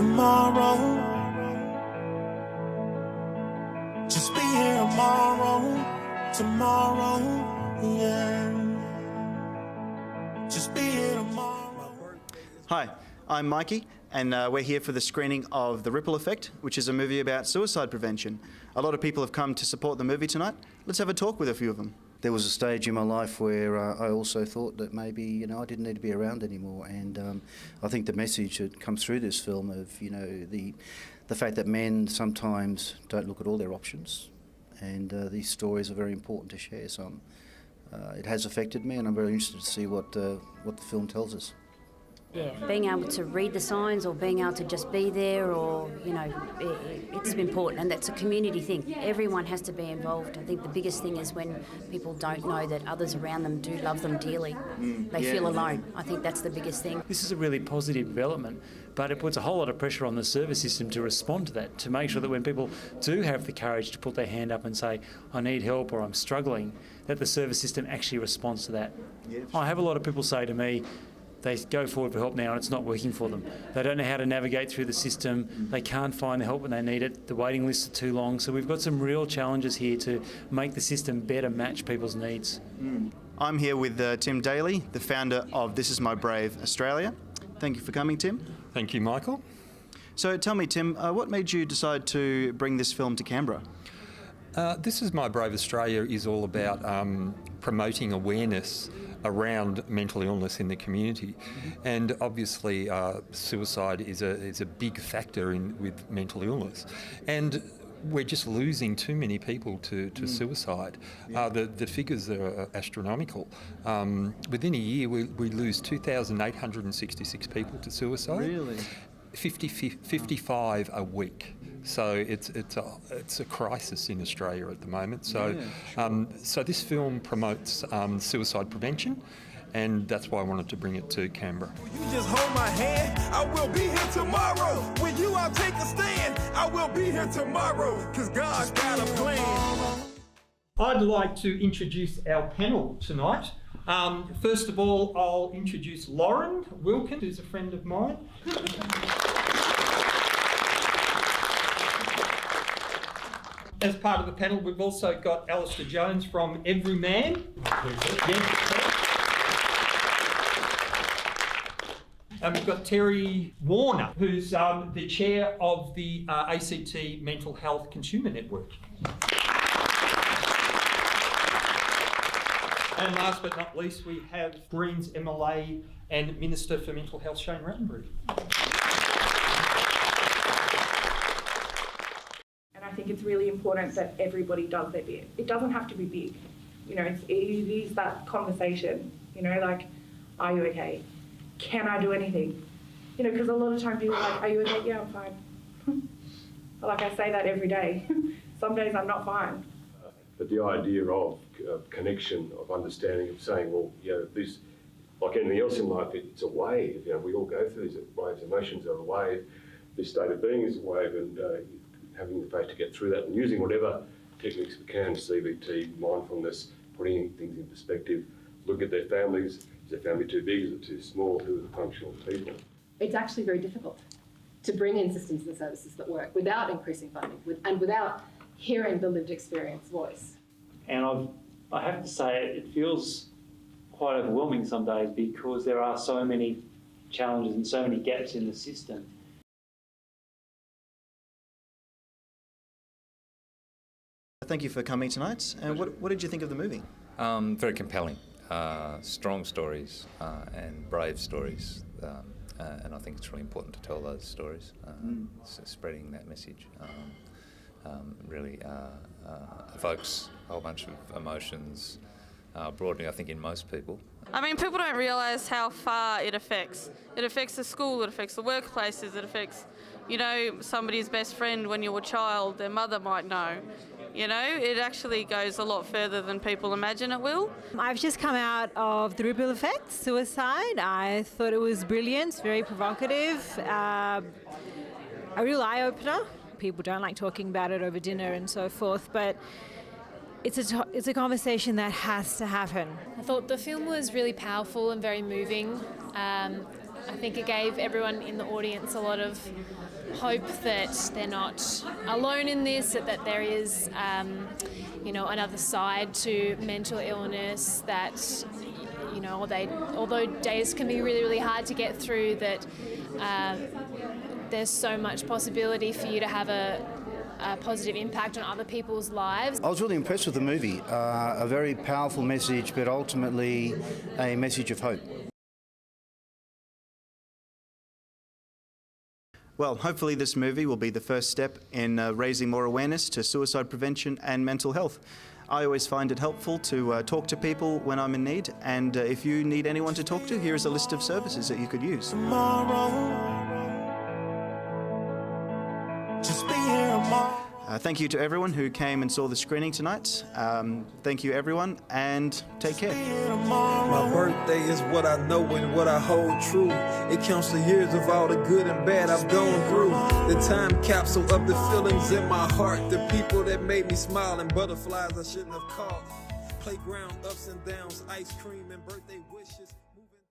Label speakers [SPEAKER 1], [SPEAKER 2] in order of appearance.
[SPEAKER 1] tomorrow. Just be here tomorrow, yeah. Just be here tomorrow.
[SPEAKER 2] Hi, I'm Mikey, and we're here for the screening of The Ripple Effect, which is a movie about suicide prevention. A lot of people have come to support the movie tonight. Let's have a talk with a few of them.
[SPEAKER 3] There was a stage in my life where I also thought that maybe, I didn't need to be around anymore. And I think the message that comes through this film of, the fact that men sometimes don't look at all their options, and these stories are very important to share. So it has affected me, and I'm very interested to see what the film tells us.
[SPEAKER 4] Yeah, being able to read the signs or being able to just be there, or, it's important, and that's a community thing. Everyone has to be involved. I think the biggest thing is when people don't know that others around them do love them dearly. They feel alone. I think that's the biggest thing.
[SPEAKER 5] This is a really positive development, but it puts a whole lot of pressure on the service system to respond to that, to make sure that when people do have the courage to put their hand up and say, I need help or I'm struggling, that the service system actually responds to that. Yeah, sure. I have a lot of people say to me, they go forward for help now and it's not working for them. They don't know how to navigate through the system. They can't find the help when they need it. The waiting lists are too long. So we've got some real challenges here to make the system better match people's needs.
[SPEAKER 2] I'm here with Tim Daley, the founder of This Is My Brave Australia. Thank you for coming, Tim.
[SPEAKER 6] Thank you, Michael.
[SPEAKER 2] So tell me, Tim, what made you decide to bring this film to Canberra?
[SPEAKER 6] This Is My Brave Australia is all about promoting awareness around mental illness in the community, and obviously suicide is a big factor with mental illness, and we're just losing too many people to suicide. The figures are astronomical. Within a year we lose 2,866 people to suicide.
[SPEAKER 2] Really?
[SPEAKER 6] 55 a week. So it's a crisis in Australia at the moment. So so this film promotes suicide prevention, and that's why I wanted to bring it to Canberra.
[SPEAKER 1] You just hold my hand, I will be here tomorrow. When you all take a stand, I will be here tomorrow, because God's got a plan.
[SPEAKER 7] I'd like to introduce our panel tonight. First of all, I'll introduce Lauren Wilkins, who's a friend of mine. As part of the panel, we've also got Alistair Jones from Everyman. And we've got Terry Warner, who's the chair of the ACT Mental Health Consumer Network. And last but not least, we have Greens MLA and Minister for Mental Health, Shane Rattenbury.
[SPEAKER 8] I think it's really important that everybody does their bit. It doesn't have to be big. It is that conversation, like, are you okay? Can I do anything? Because a lot of times people are like, are you okay? Yeah, I'm fine. Like, I say that every day. Some days I'm not fine.
[SPEAKER 9] But the idea of connection, of understanding, of saying, well, this, like anything else in life, it's a wave. We all go through these waves. Emotions are a wave. This state of being is a wave, and having the faith to get through that and using whatever techniques we can, CBT, mindfulness, putting things in perspective, look at their families. Is their family too big? Is it too small? Who are the functional people?
[SPEAKER 10] It's actually very difficult to bring in systems and services that work without increasing funding and without hearing the lived experience voice.
[SPEAKER 5] And I have to say, it feels quite overwhelming some days because there are so many challenges and so many gaps in the system.
[SPEAKER 2] Thank you for coming tonight. And what did you think of the movie?
[SPEAKER 11] Very compelling. Strong stories and brave stories. And I think it's really important to tell those stories. Spreading that message really evokes a whole bunch of emotions, broadly, I think, in most people.
[SPEAKER 12] I mean, people don't realise how far it affects. It affects the school, it affects the workplaces, it affects, somebody's best friend when you're a child, their mother might know. It actually goes a lot further than people imagine it will.
[SPEAKER 13] I've just come out of The Ripple Effect, Suicide. I thought it was brilliant, very provocative, a real eye-opener. People don't like talking about it over dinner and so forth, but it's a conversation that has to happen.
[SPEAKER 14] I thought the film was really powerful and very moving. I think it gave everyone in the audience a lot of hope that they're not alone in this, that there is, another side to mental illness, that, although days can be really, really hard to get through, that there's so much possibility for you to have a positive impact on other people's lives.
[SPEAKER 3] I was really impressed with the movie. A very powerful message, but ultimately a message of hope.
[SPEAKER 2] Well, hopefully this movie will be the first step in raising more awareness to suicide prevention and mental health. I always find it helpful to talk to people when I'm in need, and if you need anyone to talk to, here is a list of services that you could use. Thank you to everyone who came and saw the screening tonight. Thank you everyone, and take care.
[SPEAKER 1] My birthday is what I know and what I hold true. It counts the years of all the good and bad I've gone through. The time capsule of the feelings in my heart. The people that made me smile and butterflies I shouldn't have caught. Playground ups and downs, ice cream and birthday wishes.